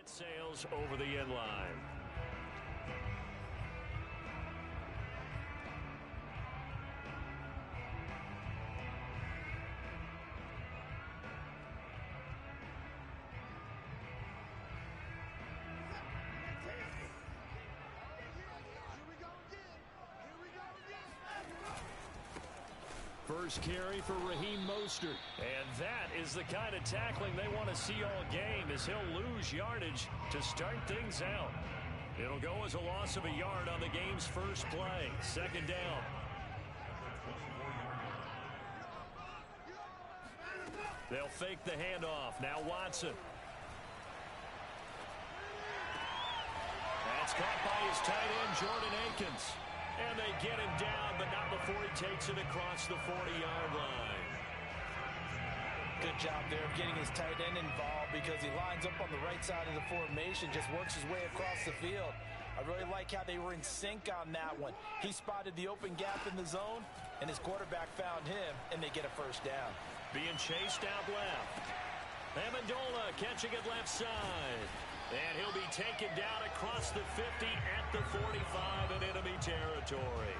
Set sails over the inline. First carry for Raheem Mostert. And that is the kind of tackling they want to see all game, as he'll lose yardage to start things out. It'll go as a loss of a yard on the game's first play. Second down. They'll fake the handoff. Now Watson. That's caught by his tight end, Jordan Akins. And they get him down, but not before he takes it across the 40-yard line. Good job there of getting his tight end involved, because he lines up on the right side of the formation, just works his way across the field. I really like how they were in sync on that one. He spotted the open gap in the zone, and his quarterback found him, and they get a first down. Being chased out left. Amendola catching it left side. And he'll be taken down across the 50 at the 45 in enemy territory.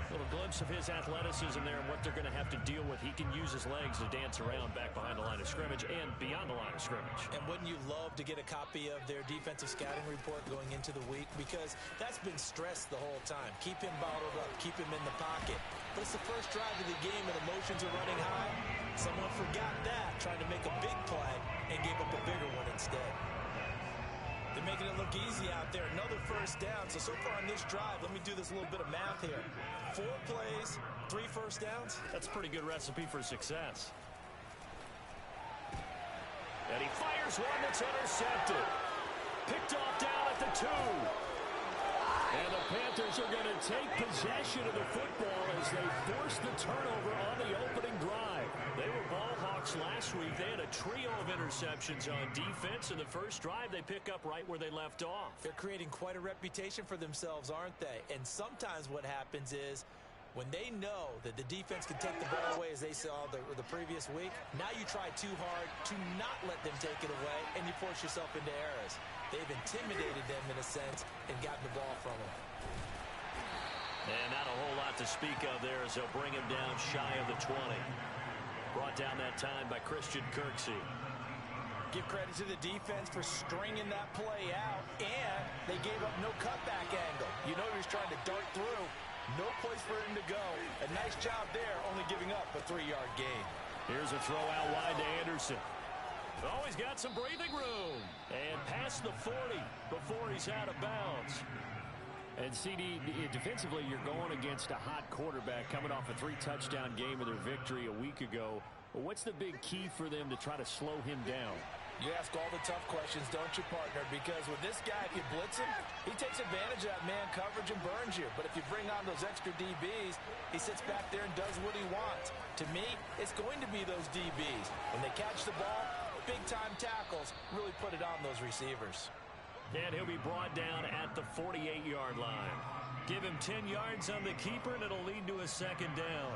Little glimpse of his athleticism there and what they're going to have to deal with. He can use his legs to dance around back behind the line of scrimmage and beyond the line of scrimmage. And wouldn't you love to get a copy of their defensive scouting report going into the week? Because that's been stressed the whole time. Keep him bottled up. Keep him in the pocket. But it's the first drive of the game and emotions are running high. Someone forgot that, trying to make a big play and gave up a bigger one instead. They're making it look easy out there. Another first down. So far on this drive, let me do this little bit of math here. 4 plays, 3 first downs. That's a pretty good recipe for success. And he fires one that's intercepted. Picked off down at the 2. And the Panthers are going to take possession of the football as they force the turnover on the opening drive. They were ball hawks last week. They had a trio of interceptions on defense. In the first drive, they pick up right where they left off. They're creating quite a reputation for themselves, aren't they? And sometimes what happens is, when they know that the defense can take the ball away, as they saw the previous week, now you try too hard to not let them take it away, and you force yourself into errors. They've intimidated them in a sense and gotten the ball from them. And not a whole lot to speak of there, as they'll bring him down shy of the 20. Brought down that time by Christian Kirksey. Give credit to the defense for stringing that play out, and they gave up no cutback angle. You know he was trying to dart through. No place for him to go. A nice job there, only giving up a 3-yard gain. Here's a throw out wide to Anderson. Oh, he's got some breathing room. And past the 40 before he's out of bounds. And CD, defensively, you're going against a hot quarterback coming off a 3-touchdown game of their victory a week ago. Well, what's the big key for them to try to slow him down? You ask all the tough questions, don't you, partner? Because with this guy, if you blitz him, he takes advantage of that man coverage and burns you. But if you bring on those extra DBs, he sits back there and does what he wants. To me, it's going to be those DBs. When they catch the ball, big-time tackles really put it on those receivers. And he'll be brought down at the 48-yard line. Give him 10 yards on the keeper, and it'll lead to a second down.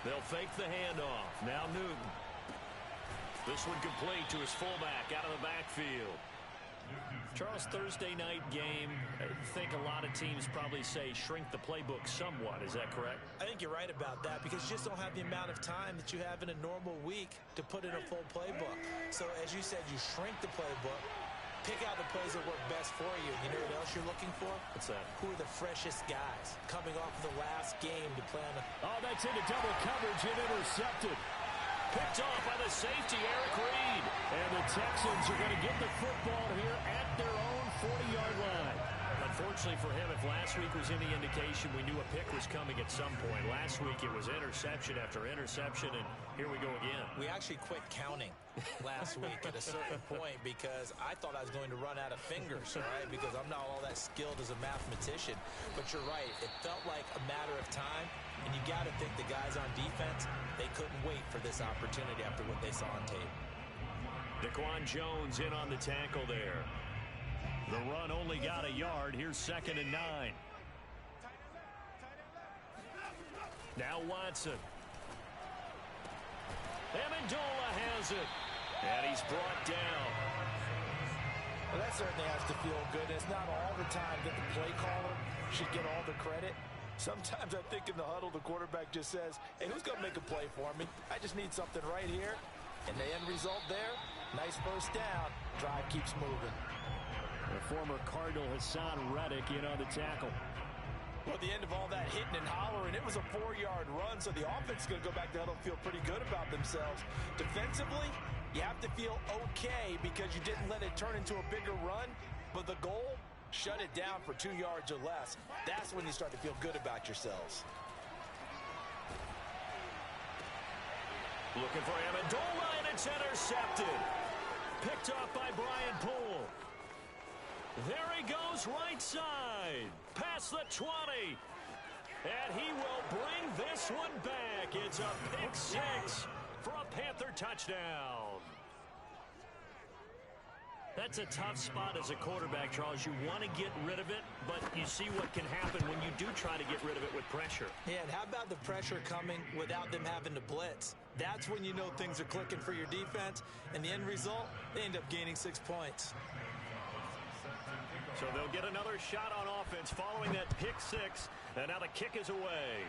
They'll fake the handoff. Now Newton. This one complete to his fullback out of the backfield. Charles, Thursday night game, I think a lot of teams probably say shrink the playbook somewhat. Is that correct? I think you're right about that, because you just don't have the amount of time that you have in a normal week to put in a full playbook. So as you said, you shrink the playbook. Pick out the plays that work best for you. You know what else you're looking for? What's that? Who are the freshest guys coming off of the last game to play on the... Oh, that's into double coverage and intercepted. Picked off by the safety, Eric Reed. And the Texans are going to get the football here at their own 40-yard line. A Unfortunately for him, if last week was any indication, we knew a pick was coming at some point. Last week it was interception after interception, and here we go again. We actually quit counting last week at a certain point because I thought I was going to run out of fingers, right? Because I'm not all that skilled as a mathematician. But you're right. It felt like a matter of time, and you got to think the guys on defense, they couldn't wait for this opportunity after what they saw on tape. Daquan Jones in on the tackle there. The run only got a yard. Here's 2nd and 9. Now Watson. Amendola has it. And he's brought down. Well, that certainly has to feel good. It's not all the time that the play caller should get all the credit. Sometimes I think in the huddle, the quarterback just says, hey, who's going to make a play for me? I just need something right here. And the end result there, nice first down. Drive keeps moving. The former Cardinal Hassan Reddick in on the tackle. Well, at the end of all that hitting and hollering, it was a 4-yard run, so the offense is going to go back to huddle, feel pretty good about themselves. Defensively, you have to feel okay because you didn't let it turn into a bigger run, but the goal, shut it down for 2 yards or less. That's when you start to feel good about yourselves. Looking for Amendola, and it's intercepted. Picked off by Brian Poole. There he goes, right side. Past the 20. And he will bring this one back. It's a pick 6 for a Panther touchdown. That's a tough spot as a quarterback, Charles. You want to get rid of it, but you see what can happen when you do try to get rid of it with pressure. Yeah, and how about the pressure coming without them having to blitz? That's when you know things are clicking for your defense, and the end result, they end up gaining 6 points. So they'll get another shot on offense following that pick 6, and now the kick is away.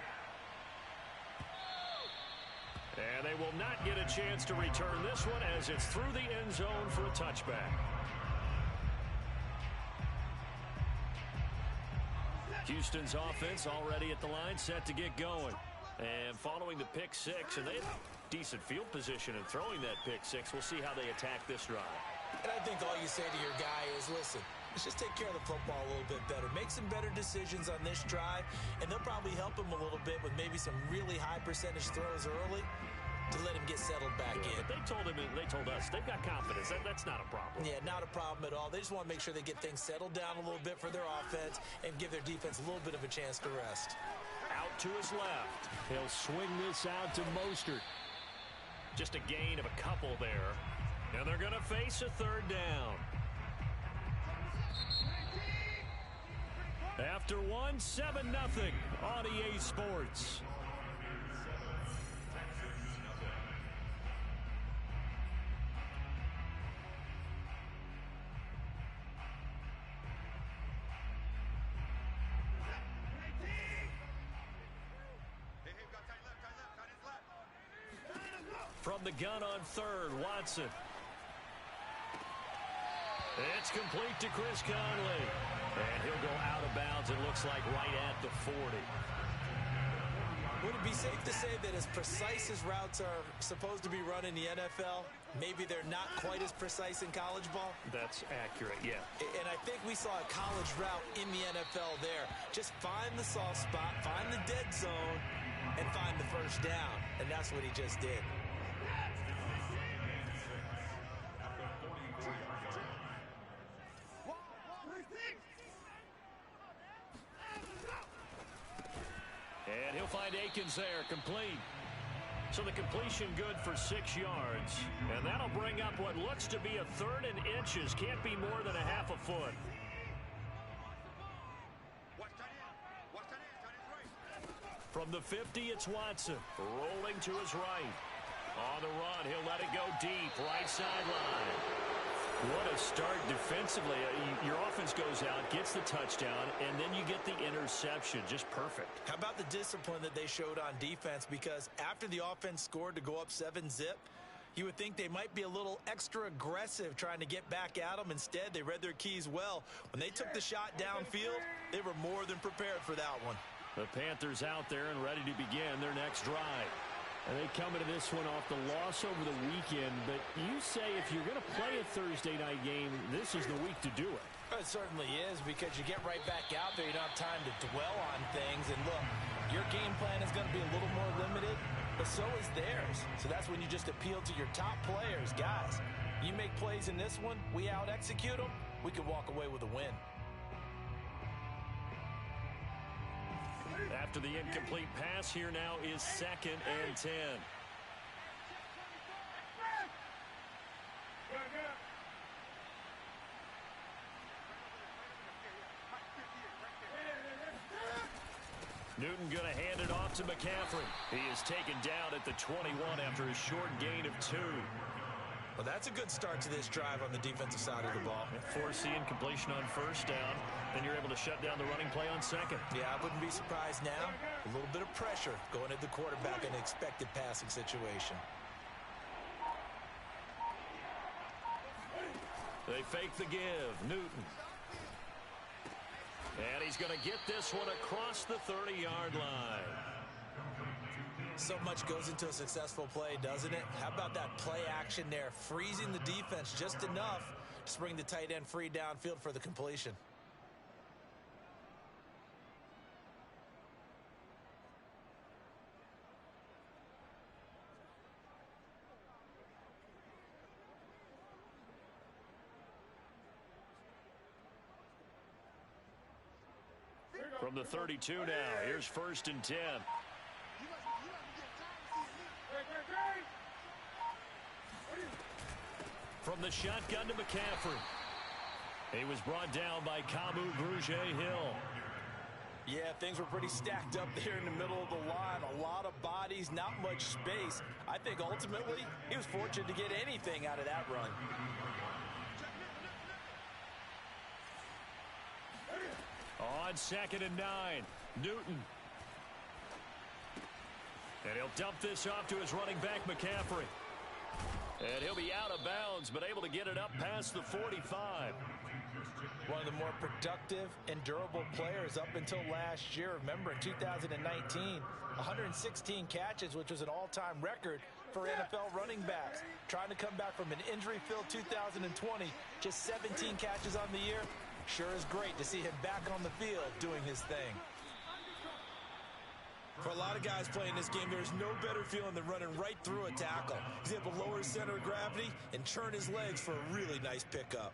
And they will not get a chance to return this one as it's through the end zone for a touchback. Houston's offense already at the line, set to get going. And following the pick 6, and they have decent field position in throwing that pick 6. We'll see how they attack this drive. And I think all you say to your guy is, listen, let's just take care of the football a little bit better. Make some better decisions on this drive, and they'll probably help him a little bit with maybe some really high percentage throws early to let him get settled back in. But they told us they've got confidence. That's not a problem. Yeah, not a problem at all. They just want to make sure they get things settled down a little bit for their offense and give their defense a little bit of a chance to rest. Out to his left. He'll swing this out to Mostert. Just a gain of a couple there. And they're going to face a 3rd down. After 7-0 on EA Sports. From the gun on 3rd, Watson. It's complete to Chris Conley. And he'll go out of bounds, it looks like, right at the 40. Would it be safe to say that as precise as routes are supposed to be run in the NFL, maybe they're not quite as precise in college ball? That's accurate, yeah. And I think we saw a college route in the NFL there. Just find the soft spot, find the dead zone, and find the first down. And that's what he just did. And he'll find Akins there, complete. So the completion good for 6 yards. And that'll bring up what looks to be a 3rd and inches. Can't be more than a half a foot. From the 50, it's Watson. Rolling to his right. On the run, he'll let it go deep. Right sideline. What a start defensively. Your offense goes out, gets the touchdown, and then you get the interception. Just perfect. How about the discipline that they showed on defense? Because after the offense scored to go up 7-zip, you would think they might be a little extra aggressive trying to get back at them. Instead, they read their keys well. When they took the shot downfield, they were more than prepared for that one. The Panthers out there and ready to begin their next drive. And they come into this one off the loss over the weekend, but you say if you're going to play a Thursday night game, this is the week to do it. It certainly is, because you get right back out there. You don't have time to dwell on things. And look, your game plan is going to be a little more limited, but so is theirs. So that's when you just appeal to your top players. Guys, you make plays in this one, we out-execute them, we can walk away with a win. After the incomplete pass, here now is 2nd and 10. Newton going to hand it off to McCaffrey. He is taken down at the 21 after a short gain of 2. Well, that's a good start to this drive on the defensive side of the ball. Force the incompletion on 1st down. Then you're able to shut down the running play on 2nd. Yeah, I wouldn't be surprised now. A little bit of pressure going at the quarterback in an expected passing situation. They fake the give. Newton. And he's going to get this one across the 30-yard line. So much goes into a successful play, doesn't it? How about that play action there, freezing the defense just enough to bring the tight end free downfield for the completion. From the 32 now, here's 1st and 10. From the shotgun to McCaffrey. He was brought down by Kamu Grugier-Hill. Yeah, things were pretty stacked up there in the middle of the line. A lot of bodies, not much space. I think ultimately he was fortunate to get anything out of that run. On 2nd and 9, Newton. And he'll dump this off to his running back, McCaffrey. And he'll be out of bounds, but able to get it up past the 45. One of the more productive and durable players up until last year. Remember, in 2019, 116 catches, which was an all-time record for NFL running backs. Trying to come back from an injury-filled 2020, just 17 catches on the year. Sure is great to see him back on the field doing his thing. For a lot of guys playing this game, there's no better feeling than running right through a tackle. He's able to lower his center of gravity and turn his legs for a really nice pickup.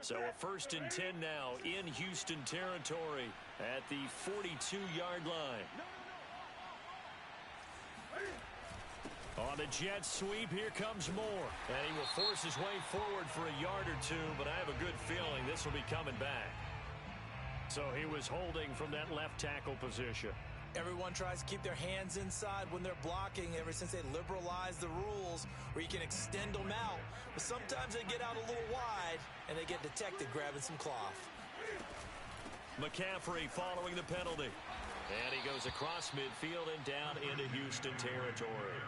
So a 1st and 10 now in Houston territory at the 42-yard line. On the jet sweep, here comes Moore. And he will force his way forward for a yard or two, but I have a good feeling this will be coming back. So he was holding from that left tackle position. Everyone tries to keep their hands inside when they're blocking ever since they liberalized the rules where you can extend them out. But sometimes they get out a little wide and they get detected grabbing some cloth. McCaffrey following the penalty. And he goes across midfield and down into Houston territory.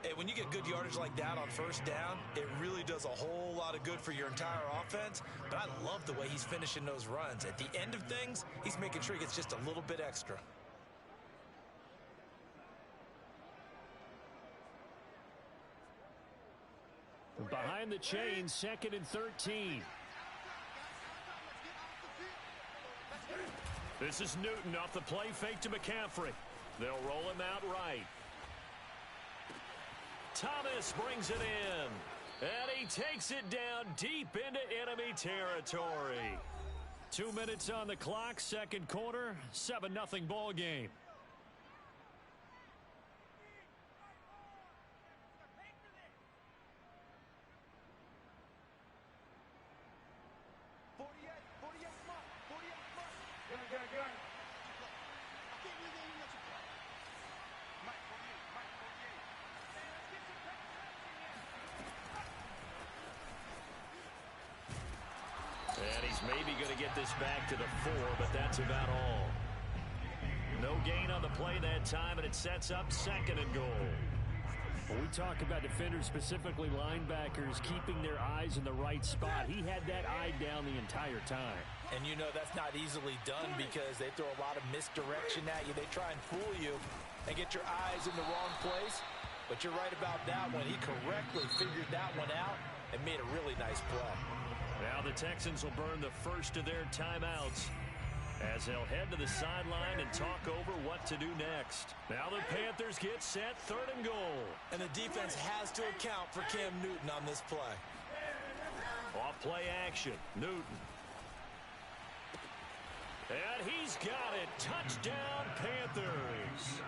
Hey, when you get good yardage like that on 1st down, it really does a whole lot of good for your entire offense. But I love the way he's finishing those runs. At the end of things, he's making sure he gets just a little bit extra. Behind the chains, 2nd and 13. This is Newton off the play fake to McCaffrey. They'll roll him out right. Thomas brings it in. And he takes it down deep into enemy territory. 2 minutes on the clock, 2nd quarter, 7-0 ball game. And he's maybe going to get this back to the 4, but that's about all. No gain on the play that time, and it sets up 2nd and goal. When we talk about defenders, specifically linebackers, keeping their eyes in the right spot, he had that eye down the entire time. And you know that's not easily done because they throw a lot of misdirection at you. They try and fool you and get your eyes in the wrong place. But you're right about that one. He correctly figured that one out and made a really nice play. Now the Texans will burn the first of their timeouts as they'll head to the sideline and talk over what to do next. Now the Panthers get set, 3rd and goal. And the defense has to account for Cam Newton on this play. Off play action, Newton. And he's got it. Touchdown, Panthers.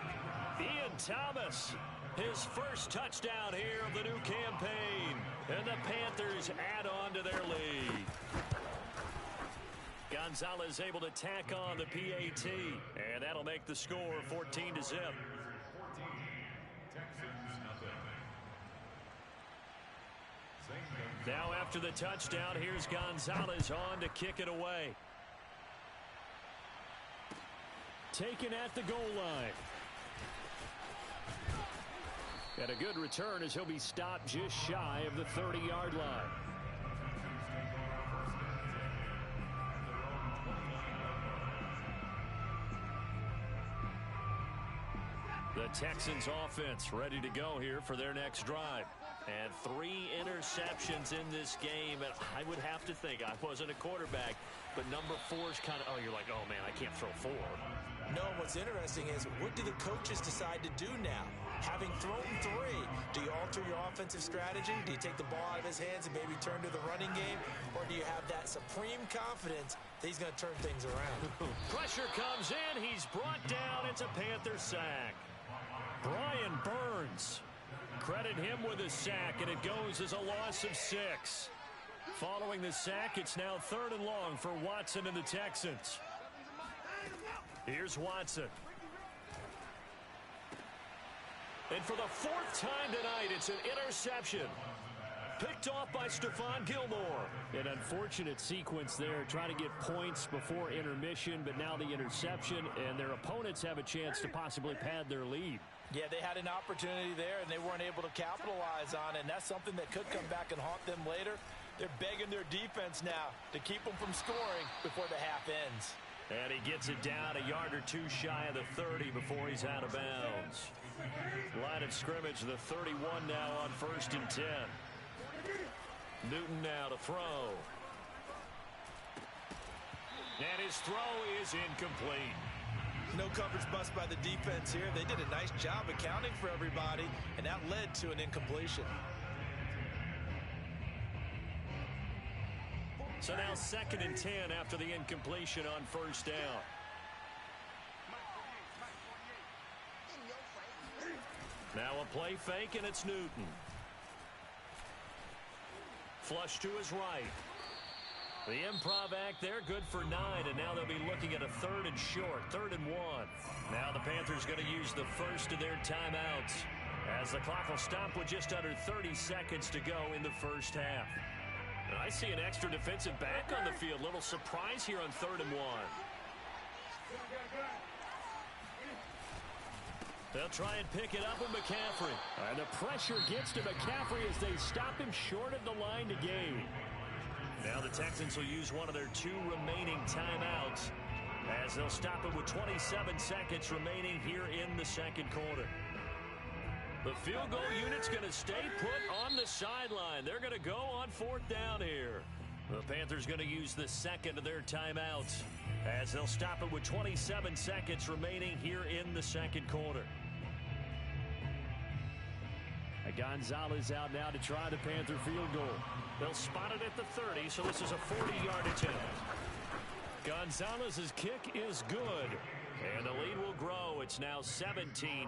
Ian Thomas, his first touchdown here of the new campaign. And the Panthers add on to their lead. Gonzalez able to tack on the PAT. And that'll make the score 14-0. Now after the touchdown, here's Gonzalez on to kick it away. Taken at the goal line. And a good return as he'll be stopped just shy of the 30-yard line. The Texans offense ready to go here for their next drive. And 3 interceptions in this game. And I would have to think, I wasn't a quarterback, but number 4 is kind of, oh, you're like, oh, man, I can't throw 4. No, what's interesting is, what do the coaches decide to do now? Having thrown 3, do you alter your offensive strategy? Do you take the ball out of his hands and maybe turn to the running game? Or do you have that supreme confidence that he's going to turn things around? Pressure comes in. He's brought down. It's a Panther sack. Brian Burns. Credit him with a sack, and it goes as a loss of 6. Following the sack, it's now 3rd and long for Watson and the Texans. Here's Watson. And for the 4th time tonight, it's an interception. Picked off by Stephon Gilmore. An unfortunate sequence there, trying to get points before intermission, but now the interception, and their opponents have a chance to possibly pad their lead. Yeah, they had an opportunity there, and they weren't able to capitalize on it, and that's something that could come back and haunt them later. They're begging their defense now to keep them from scoring before the half ends. And he gets it down a yard or 2 shy of the 30 before he's out of bounds. Line of scrimmage, the 31 now on 1st and 10. Newton now to throw. And his throw is incomplete. No coverage bust by the defense here. They did a nice job accounting for everybody, and that led to an incompletion. So now 2nd and 10 after the incompletion on 1st down. Now a play fake, and it's Newton. Flush to his right. The improv act there, good for 9, and now they'll be looking at a 3rd and short, 3rd and 1. Now the Panthers going to use the first of their timeouts as the clock will stop with just under 30 seconds to go in the first half. And I see an extra defensive back on the field. Little surprise here on 3rd and 1. They'll try and pick it up with McCaffrey. And the pressure gets to McCaffrey as they stop him short of the line to gain. Now the Texans will use one of their 2 remaining timeouts as they'll stop it with 27 seconds remaining here in the 2nd quarter. The field goal unit's going to stay put on the sideline. They're going to go on 4th down here. The Panthers going to use the 2nd of their timeouts as they'll stop it with 27 seconds remaining here in the 2nd quarter. Gonzalez out now to try the Panther field goal. They'll spot it at the 30, so this is a 40-yard attempt. Gonzalez's kick is good, and the lead will grow. It's now 17-0.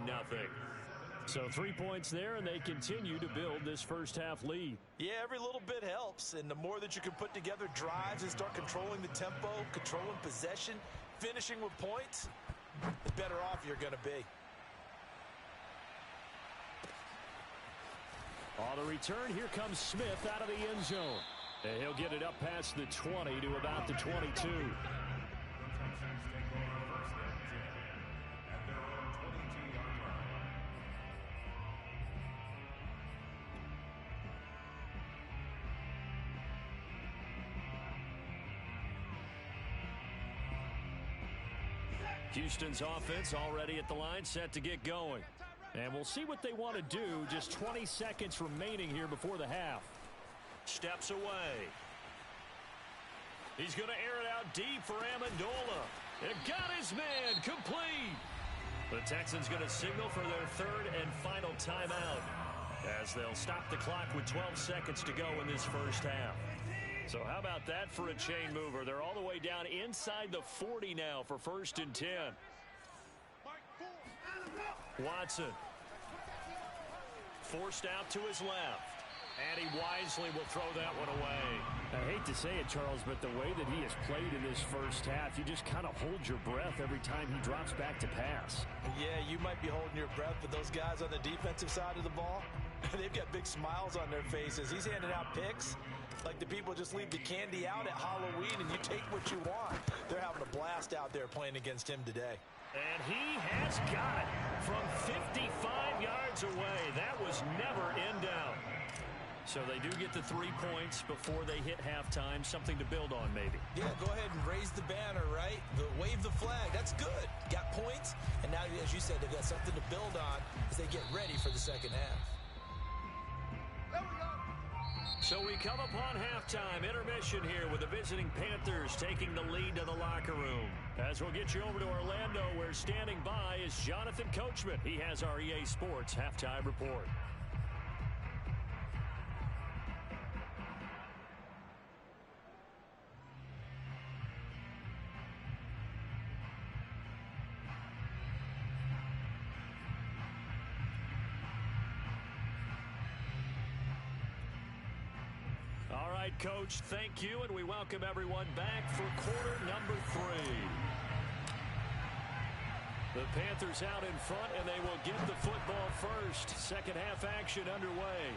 So 3 points there, and they continue to build this first half lead. Yeah, every little bit helps, and the more that you can put together drives and start controlling the tempo, controlling possession, finishing with points, the better off you're going to be. On the return, here comes Smith out of the end zone. And he'll get it up past the 20 to about the 22. Houston's offense already at the line, set to get going. And we'll see what they want to do. Just 20 seconds remaining here before the half. Steps away. He's going to air it out deep for Amendola. It got his man complete. The Texans going to signal for their third and final timeout as they'll stop the clock with 12 seconds to go in this first half. So how about that for a chain mover? They're all the way down inside the 40 now for 1st and 10. Watson. Forced out to his left. And he wisely will throw that one away. I hate to say it, Charles, but the way that he has played in this first half, you just kind of hold your breath every time he drops back to pass. Yeah, you might be holding your breath, but those guys on the defensive side of the ball, they've got big smiles on their faces. He's handing out picks like the people just leave the candy out at Halloween and you take what you want. They're having a blast out there playing against him today. And he has got it from 55 yards away. That was never in doubt. So they do get the 3 points before they hit halftime. Something to build on, maybe. Yeah, go ahead and raise the banner, right? Wave the flag. That's good. Got points. And now, as you said, they've got something to build on as they get ready for the second half. So we come upon halftime intermission here with the visiting Panthers taking the lead to the locker room. As we'll get you over to Orlando, where standing by is Jonathan Coachman. He has our EA Sports halftime report. Coach, thank you, and we welcome everyone back for quarter number 3. The Panthers out in front, and they will get the football first. Second half action underway.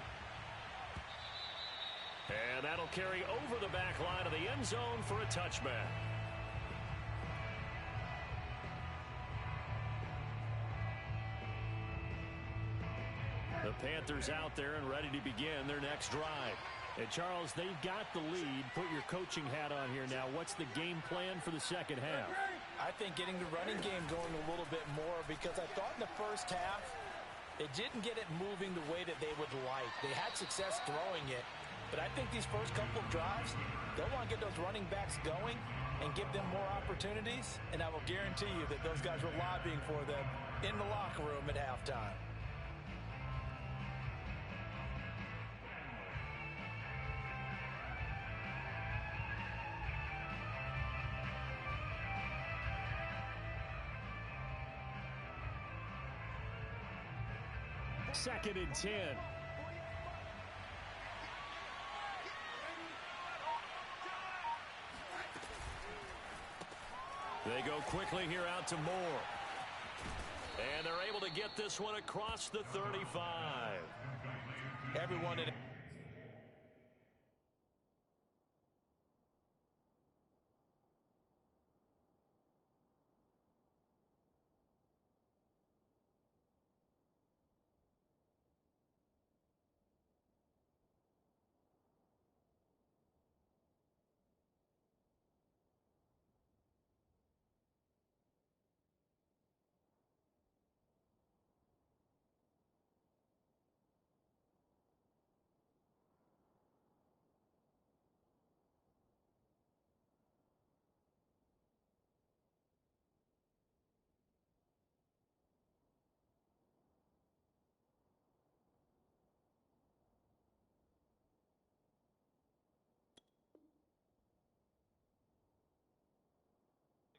And that'll carry over the back line of the end zone for a touchback. The Panthers out there and ready to begin their next drive. And Charles, they've got the lead. Put your coaching hat on here now. What's the game plan for the second half? I think getting the running game going a little bit more, because I thought in the first half it didn't get it moving the way that they would like. They had success throwing it, but I think these first couple of drives, they'll want to get those running backs going and give them more opportunities, and I will guarantee you that those guys were lobbying for them in the locker room at halftime. Second and 10. They go quickly here out to Moore. And they're able to get this one across the 35. Everyone in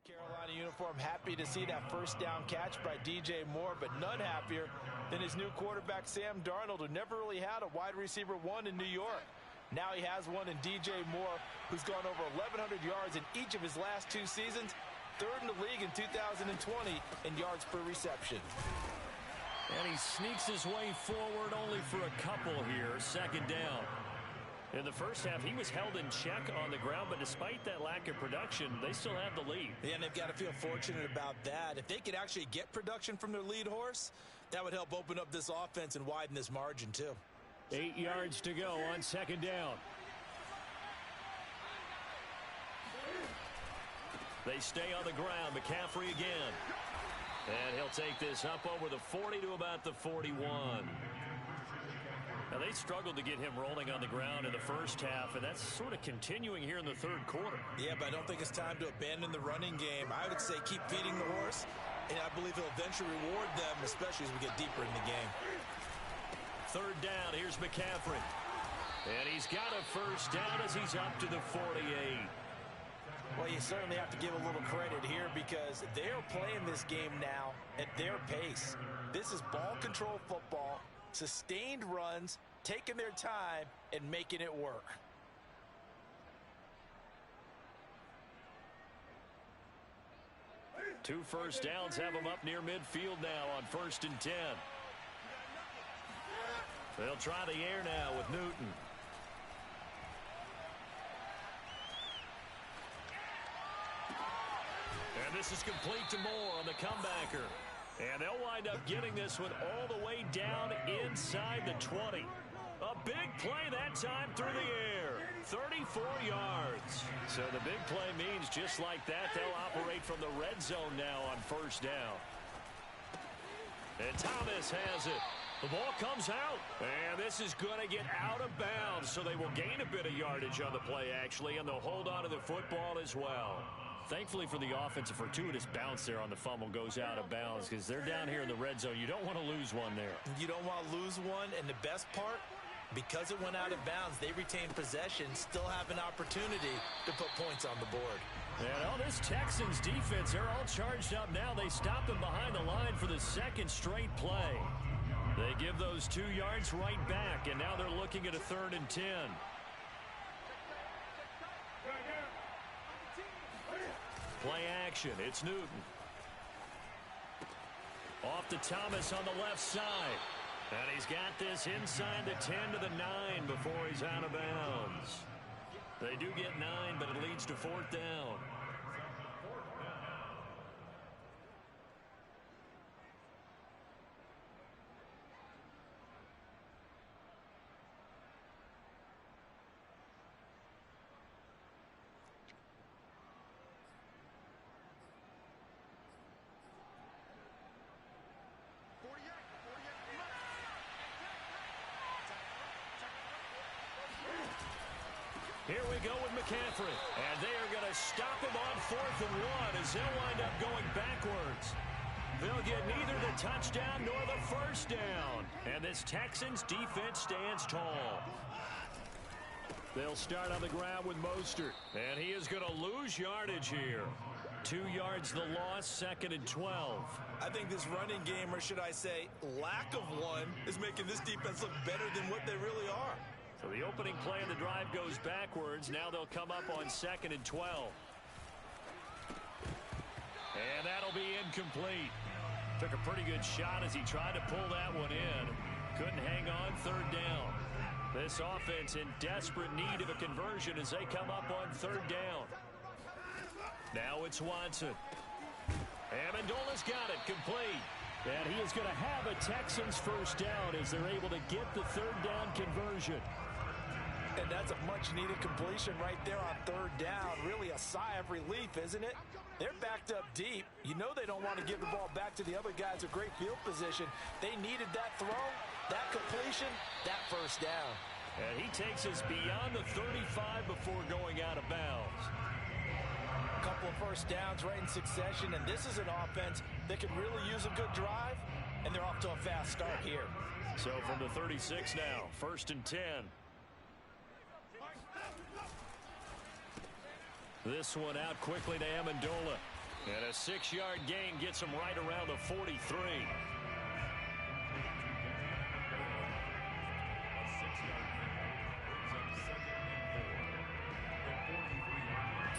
Carolina uniform, happy to see that first down catch by DJ Moore, but none happier than his new quarterback Sam Darnold, who never really had a wide receiver one in New York. Now he has one in DJ Moore, who's gone over 1,100 yards in each of his last 2 seasons, third in the league in 2020 in yards per reception. And he sneaks his way forward only for a couple here. Second down. In the first half, he was held in check on the ground, but despite that lack of production, they still have the lead. Yeah, and they've got to feel fortunate about that. If they could actually get production from their lead horse, that would help open up this offense and widen this margin, too. 8 yards to go on second down. They stay on the ground. McCaffrey again. And he'll take this up over the 40 to about the 41. Now, they struggled to get him rolling on the ground in the first half, and that's sort of continuing here in the third quarter. Yeah, but I don't think it's time to abandon the running game. I would say keep feeding the horse, and I believe he'll eventually reward them, especially as we get deeper in the game. Third down, here's McCaffrey. And he's got a first down as he's up to the 48. Well, you certainly have to give a little credit here because they're playing this game now at their pace. This is ball control football, sustained runs, taking their time, and making it work. Two first downs have them up near midfield now on 1st and 10. They'll try the air now with Newton. And this is complete to Moore on the comebacker. And they'll wind up getting this one all the way down inside the 20. A big play that time through the air. 34 yards. So the big play means just like that, they'll operate from the red zone now on 1st down. And Thomas has it. The ball comes out. And this is going to get out of bounds. So they will gain a bit of yardage on the play, actually, and they'll hold on to the football as well. Thankfully for the offense, a fortuitous bounce there on the fumble goes out of bounds because they're down here in the red zone. You don't want to lose one there. You don't want to lose one, and the best part, because it went out of bounds, they retain possession, still have an opportunity to put points on the board. And all this Texans defense, they're all charged up now. They stop them behind the line for the second straight play. They give those 2 yards right back, and now they're looking at a 3rd and 10. Play action. It's Newton. Off to Thomas on the left side. And he's got this inside the 10 to the 9 before he's out of bounds. They do get 9, but it leads to 4th down. Here we go with McCaffrey. And they are going to stop him on 4th and 1 as they'll wind up going backwards. They'll get neither the touchdown nor the first down. And this Texans defense stands tall. They'll start on the ground with Mostert. And he is going to lose yardage here. 2 yards the loss, 2nd and 12. I think this running game, or should I say lack of one, is making this defense look better than what they really are. So the opening play of the drive goes backwards. Now they'll come up on 2nd and 12. And that'll be incomplete. Took a pretty good shot as he tried to pull that one in. Couldn't hang on 3rd down. This offense in desperate need of a conversion as they come up on 3rd down. Now it's Watson. Amendola's got it complete. And he is going to have a Texans first down as they're able to get the 3rd down conversion. And that's a much-needed completion right there on 3rd down. Really a sigh of relief, isn't it? They're backed up deep. You know they don't want to give the ball back to the other guys with great field position. They needed that throw, that completion, that first down. And he takes us beyond the 35 before going out of bounds. A couple of first downs right in succession, and this is an offense that can really use a good drive, and they're off to a fast start here. So from the 36 now, 1st and 10. This one out quickly to Amendola. And a 6-yard gain gets him right around the 43.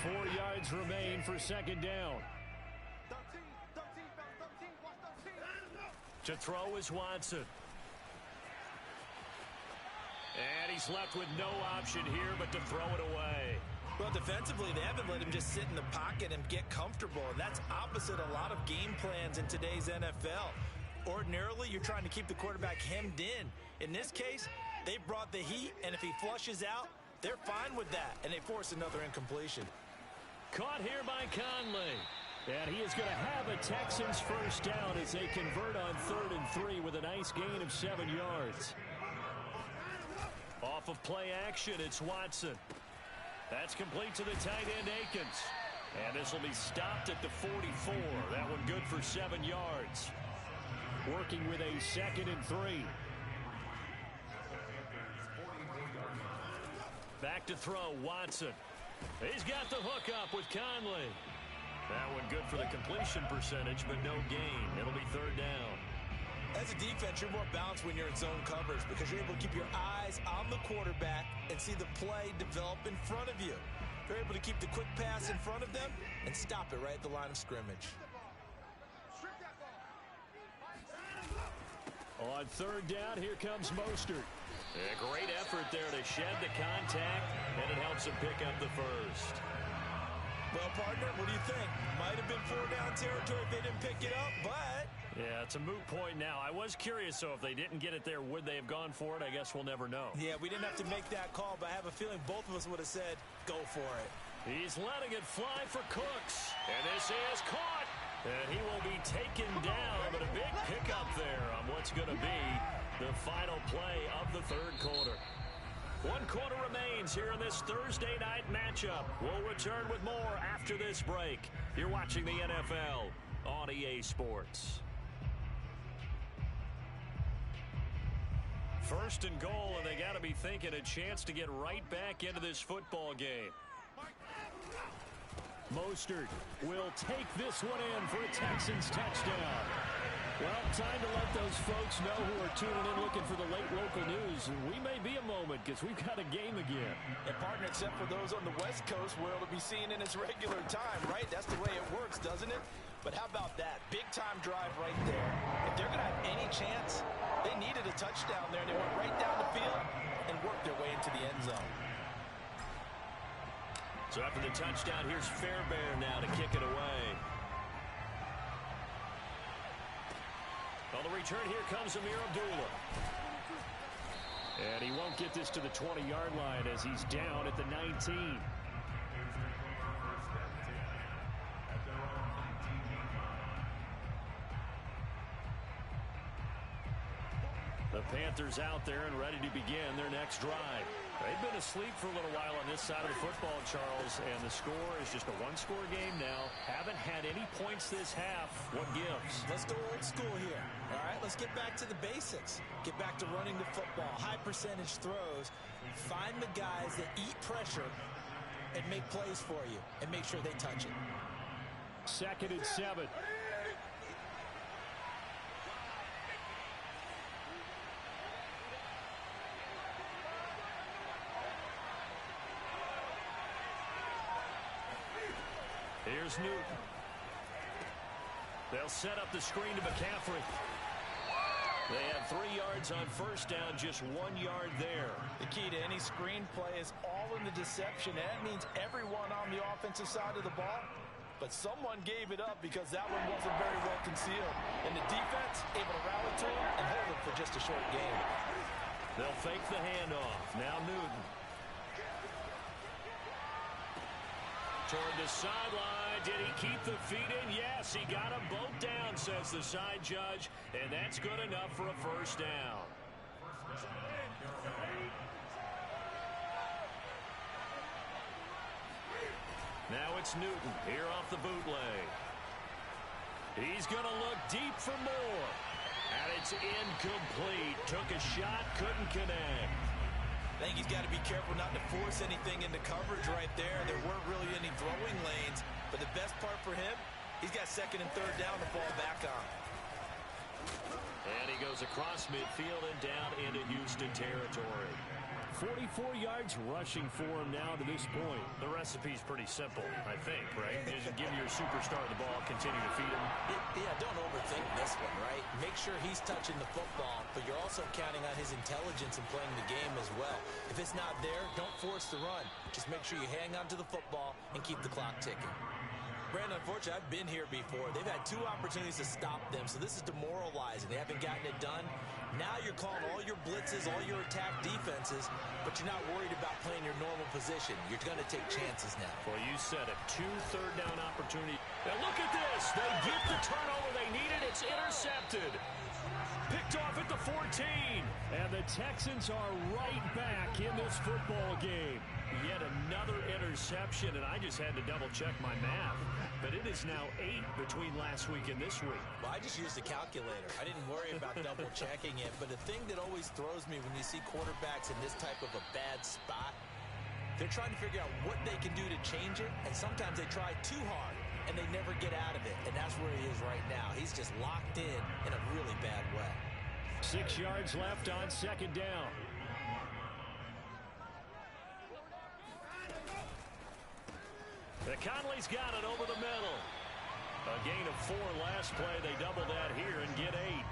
4 yards remain for 2nd down. To throw is Watson. And he's left with no option here but to throw it away. Well, defensively, they haven't let him just sit in the pocket and get comfortable. And that's opposite a lot of game plans in today's NFL. Ordinarily, you're trying to keep the quarterback hemmed in. In this case, they brought the heat, and if he flushes out, they're fine with that, and they force another incompletion. Caught here by Conley. And he is going to have a Texans first down as they convert on 3rd and 3 with a nice gain of 7 yards. Off of play action, it's Watson. That's complete to the tight end, Akins. And this will be stopped at the 44. That one good for 7 yards. Working with a 2nd and 3. Back to throw, Watson. He's got the hook up with Conley. That one good for the completion percentage, but no gain. It'll be 3rd down. As a defense, you're more balanced when you're in zone coverage because you're able to keep your eyes on the quarterback and see the play develop in front of you. You're able to keep the quick pass in front of them and stop it right at the line of scrimmage. On 3rd down, here comes Mostert. A great effort there to shed the contact, and it helps him pick up the first. Well, partner, what do you think? Might have been 4-down territory if they didn't pick it up, but... Yeah, it's a moot point now. I was curious, so if they didn't get it there, would they have gone for it? I guess we'll never know. Yeah, we didn't have to make that call, but I have a feeling both of us would have said, go for it. He's letting it fly for Cooks. And this is caught. And he will be taken down, but a big pickup there on what's going to be the final play of the 3rd quarter. 1 quarter remains here in this Thursday night matchup. We'll return with more after this break. You're watching the NFL on EA Sports. 1st and goal, and they got to be thinking a chance to get right back into this football game. Mostert will take this one in for a Texans touchdown. Well, time to let those folks know who are tuning in looking for the late local news. We may be a moment because we've got a game again. And partner, except for those on the West Coast where it'll be seen in its regular time, right? That's the way it works, doesn't it? But how about that? Big-time drive right there. If they're going to have any chance, they needed a touchdown there. They went right down the field and worked their way into the end zone. So after the touchdown, here's Fairbairn now to kick it away. On the return, here comes Amir Abdullah. And he won't get this to the 20-yard line as he's down at the 19. The Panthers out there and ready to begin their next drive. They've been asleep for a little while on this side of the football, Charles, and the score is just a 1-score game now. Haven't had any points this half. What gives? Let's go old school here. All right, let's get back to the basics. Get back to running the football, high percentage throws. Find the guys that eat pressure and make plays for you and make sure they touch it. 2nd and 7. Here's Newton. They'll set up the screen to McCaffrey. They have 3 yards on 1st down, just 1 yard there. The key to any screen play is all in the deception. That means everyone on the offensive side of the ball. But someone gave it up because that one wasn't very well concealed. And the defense able to rally to him and hold it for just a short game. They'll fake the handoff. Now Newton. Toward the sideline. Did he keep the feet in? Yes, he got them both down, says the side judge. And that's good enough for a 1st down. Now it's Newton here off the bootleg. He's going to look deep for more. And it's incomplete. Took a shot, couldn't connect. I think he's got to be careful not to force anything into coverage right there. There weren't really any throwing lanes. But the best part for him, he's got 2nd and 3rd down to fall back on. And he goes across midfield and down into Houston territory. 44 yards rushing for him now to this point. The recipe's pretty simple, I think, right? Just give your superstar the ball, continue to feed him. Yeah, don't overthink this one, right? Make sure he's touching the football, but you're also counting on his intelligence in playing the game as well. If it's not there, don't force the run. Just make sure you hang on to the football and keep the clock ticking. Brandon, unfortunately, I've been here before. They've had 2 opportunities to stop them, so this is demoralizing. They haven't gotten it done. Now you're calling all your blitzes, all your attack defenses, but you're not worried about playing your normal position. You're going to take chances now. Well, you said it. 2 third-down opportunities. And look at this. They get the turnover they needed. It's intercepted. Picked off at the 14. And the Texans are right back in this football game. Yet another interception, and I just had to double-check my math. But it is now 8 between last week and this week. Well, I just used a calculator. I didn't worry about double-checking it. But the thing that always throws me when you see quarterbacks in this type of a bad spot, they're trying to figure out what they can do to change it, and sometimes they try too hard, and they never get out of it. And that's where he is right now. He's just locked in a really bad way. 6 yards left on second down. The Conley's got it over the middle. A gain of 4 last play. They double that here and get 8.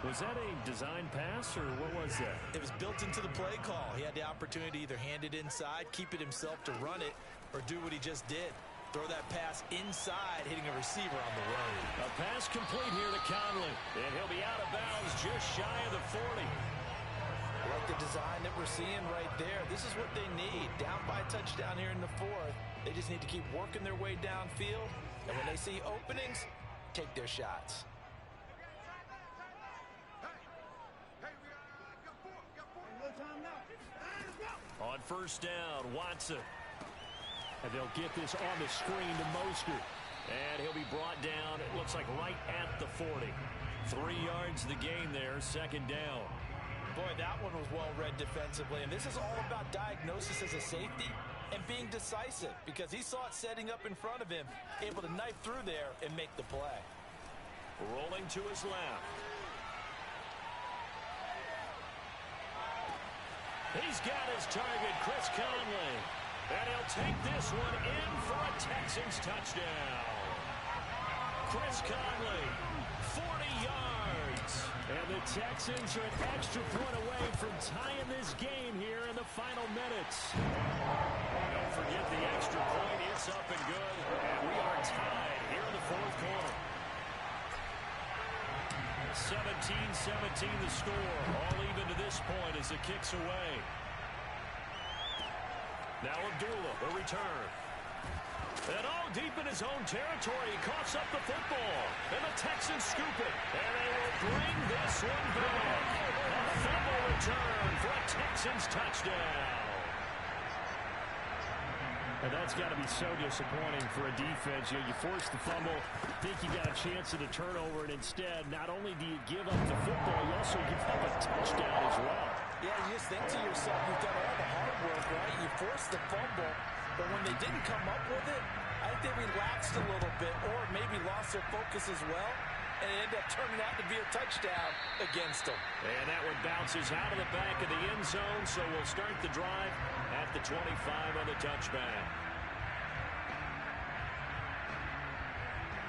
Was that a design pass, or what was that? It was built into the play call. He had the opportunity to either hand it inside, keep it himself to run it, or do what he just did. Throw that pass inside, hitting a receiver on the run. A pass complete here to Conley. And he'll be out of bounds just shy of the 40. Like the design that we're seeing right there. This is what they need. Down by a touchdown here in the 4th. They just need to keep working their way downfield. And when they see openings, take their shots. On first down, Watson. And they'll get this on the screen to Mostert. And he'll be brought down, it looks like right at the 40. 3 yards the gain there, second down. Boy, that one was well read defensively. And this is all about diagnosis as a safety and being decisive, because he saw it setting up in front of him, able to knife through there and make the play. Rolling to his left. He's got his target, Chris Conley. And he'll take this one in for a Texans touchdown. Chris Conley, 40 yards. And the Texans are an extra point away from tying this game here in the final minutes. Don't forget the extra point. It's up and good. And we are tied here in the 4th quarter. 17-17 the score. All even to this point as it kicks away. Now Abdullah will return. And all deep in his own territory, he coughs up the football. And the Texans scoop it. And they will bring this one back. A fumble return for a Texans touchdown. And that's got to be so disappointing for a defense. You force the fumble, think you got a chance at a turnover, and instead, not only do you give up the football, you also give up a touchdown as well. Yeah, you just think to yourself, you've done all the hard work, right? You forced the fumble, but when they didn't come up with it, I think they relaxed a little bit, or maybe lost their focus as well, and it ended up turning out to be a touchdown against them. And that one bounces out of the back of the end zone, so we'll start the drive at the 25 on the touchback.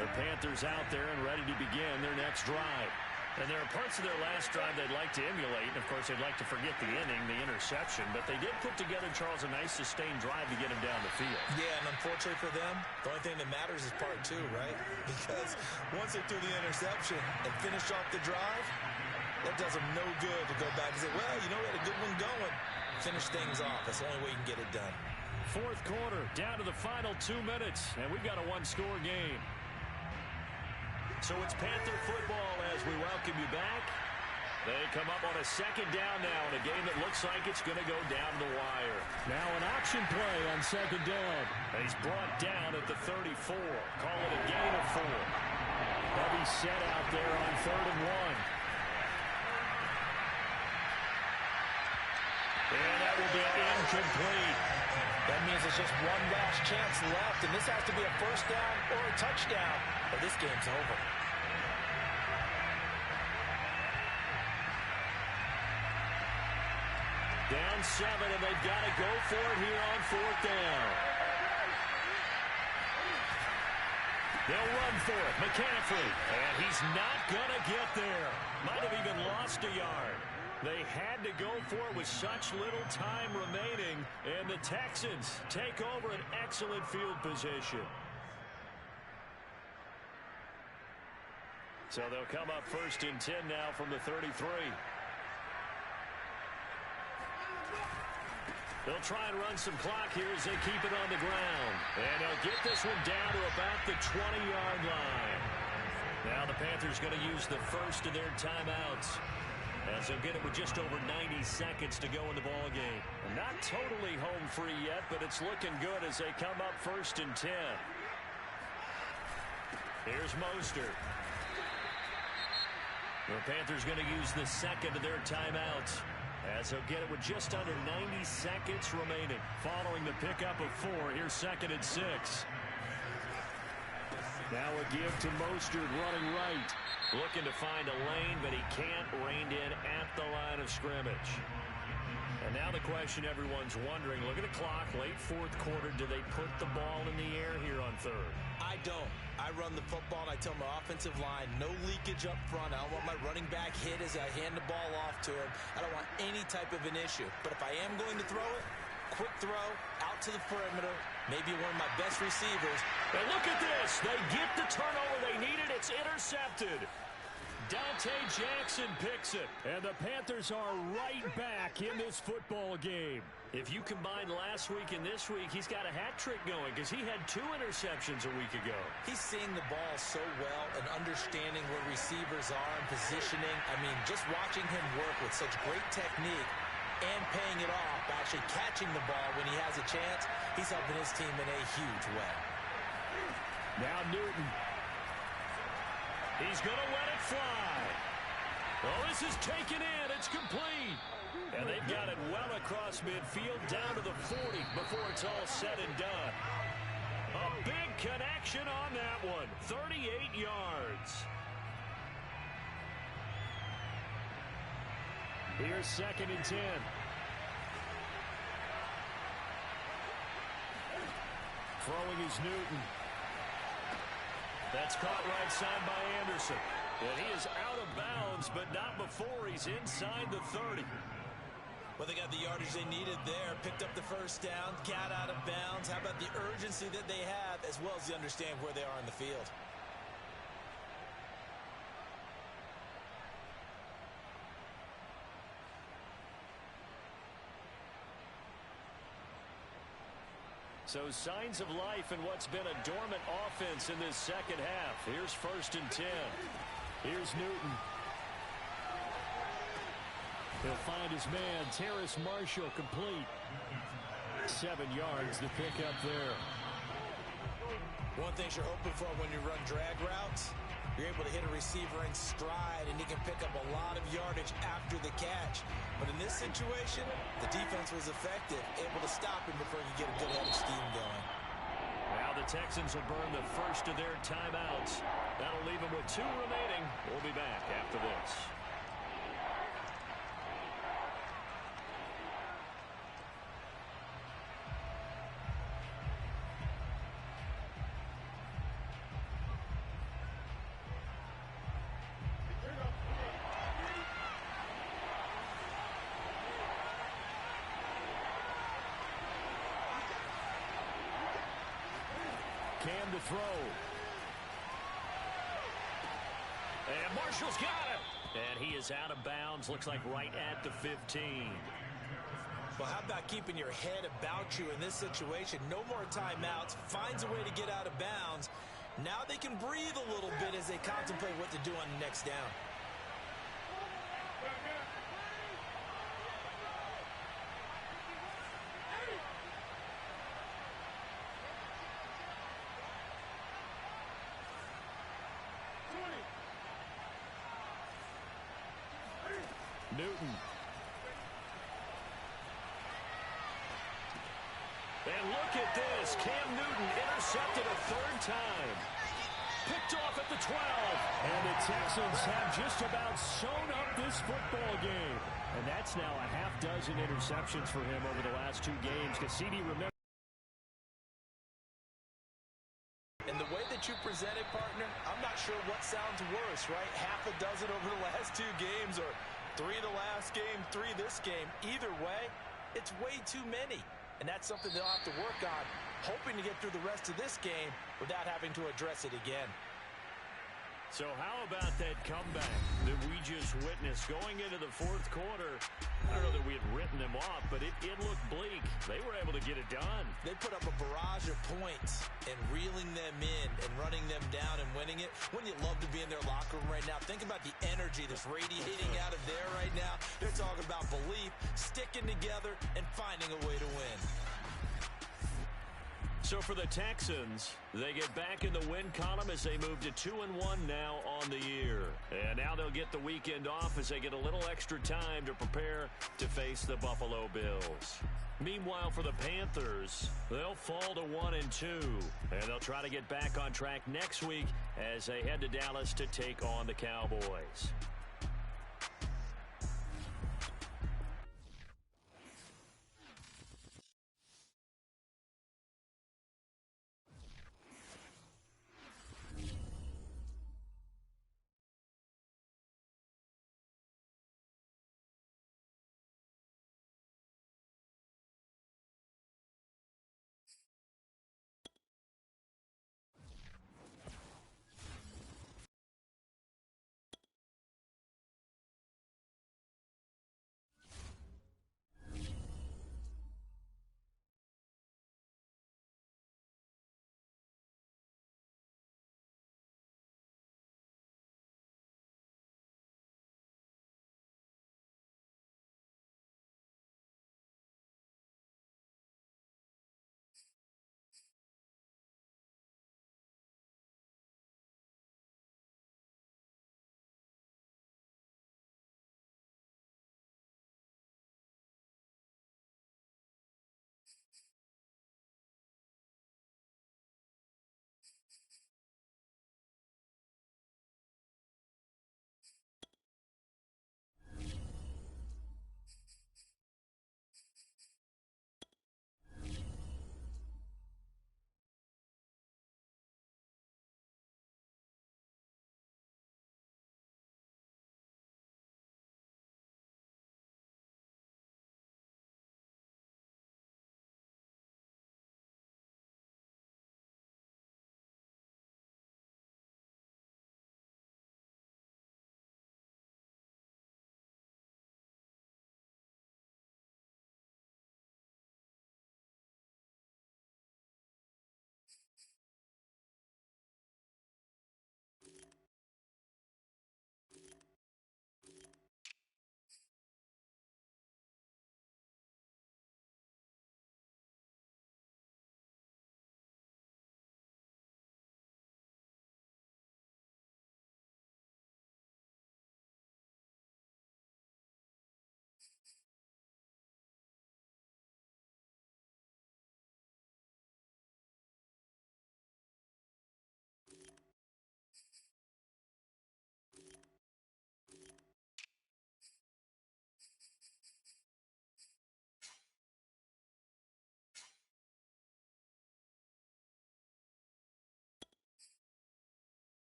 The Panthers out there and ready to begin their next drive. And there are parts of their last drive they'd like to emulate. And, of course, they'd like to forget the inning, the interception. But they did put together, Charles, a nice sustained drive to get him down the field. Yeah, and unfortunately for them, the only thing that matters is part 2, right? Because once they threw the interception and finished off the drive, that does them no good to go back and say, well, you know, we had a good one going. Finish things off. That's the only way you can get it done. 4th quarter, down to the final 2 minutes. And we've got a 1-score game. So it's Panther football as we welcome you back. They come up on a second down now in a game that looks like it's going to go down the wire. Now an option play on second down. And he's brought down at the 34. Call it a gain of 4. Heavy set out there on 3rd and 1. And that will be incomplete. That means there's just one last chance left, and this has to be a first down or a touchdown, or this game's over. Down 7, and they've got to go for it here on 4th down. They'll run for it. McCaffrey, and he's not going to get there. Might have even lost a yard. They had to go for it with such little time remaining, and the Texans take over an excellent field position. So they'll come up 1st and 10 now from the 33. They'll try and run some clock here as they keep it on the ground. And they'll get this one down to about the 20-yard line. Now the Panthers going to use the first of their timeouts, as they'll get it with just over 90 seconds to go in the ball game. And not totally home free yet, but it's looking good as they come up 1st and 10. Here's Mostert. The Panthers going to use the second of their timeouts, as they'll get it with just under 90 seconds remaining. Following the pickup of 4, here's 2nd and 6. Now a give to Mostert running right. Looking to find a lane, but he can't. Reined in at the line of scrimmage. And now the question everyone's wondering, look at the clock, late 4th quarter. Do they put the ball in the air here on 3rd? I don't. I run the football, and I tell my offensive line, no leakage up front. I don't want my running back hit as I hand the ball off to him. I don't want any type of an issue. But if I am going to throw it, quick throw, out to the perimeter, maybe one of my best receivers. And look at this. They get the turnover they needed. It's intercepted. Dante Jackson picks it. And the Panthers are right back in this football game. If you combine last week and this week, he's got a hat trick going because he had 2 interceptions a week ago. He's seeing the ball so well and understanding where receivers are and positioning. I mean, just watching him work with such great technique and paying it off, actually catching the ball when he has a chance, he's helping his team in a huge way. Now Newton. He's going to let it fly. Oh, this is taken in. It's complete. And they've got it well across midfield down to the 40 before it's all said and done. A big connection on that one. 38 yards. Here's 2nd and 10. Throwing is Newton. That's caught right side by Anderson. And he is out of bounds, but not before he's inside the 30. Well, they got the yardage they needed there, picked up the first down, got out of bounds. How about the urgency that they have, as well as they understand where they are in the field? So signs of life in what's been a dormant offense in this second half. Here's 1st and 10. Here's Newton. He'll find his man, Terrace Marshall, complete. 7 yards to pick up there. One thing you're hoping for when you run drag routes, you're able to hit a receiver in stride, and he can pick up a lot of yardage after the catch. But in this situation, the defense was effective, able to stop him before he could get a good head of steam going. Now the Texans will burn the first of their timeouts. That'll leave them with 2 remaining. We'll be back after this. Cam to throw. And Marshall's got it. And he is out of bounds. Looks like right at the 15. Well, how about keeping your head about you in this situation? No more timeouts. Finds a way to get out of bounds. Now they can breathe a little bit as they contemplate what to do on the next down. Newton. And look at this. Cam Newton intercepted a 3rd time. Picked off at the 12. And the Texans have just about sewn up this football game. And that's now a half dozen interceptions for him over the last 2 games. Cassidy, remember. And the way that you present it, partner, I'm not sure what sounds worse, right? Half a dozen over the last 2 games, or 3 the last game, 3 this game. Either way, it's way too many. And that's something they'll have to work on, hoping to get through the rest of this game without having to address it again. So how about that comeback that we just witnessed going into the fourth quarter? I don't know that we had written them off, but it looked bleak. They were able to get it done. They put up a barrage of points and reeling them in and running them down and winning it. Wouldn't you love to be in their locker room right now? Think about the energy that's radiating out of there right now. They're talking about belief, sticking together, and finding a way to win. So for the Texans, they get back in the win column as they move to 2-1 now on the year. And now they'll get the weekend off as they get a little extra time to prepare to face the Buffalo Bills. Meanwhile, for the Panthers, they'll fall to 1-2. And they'll try to get back on track next week as they head to Dallas to take on the Cowboys.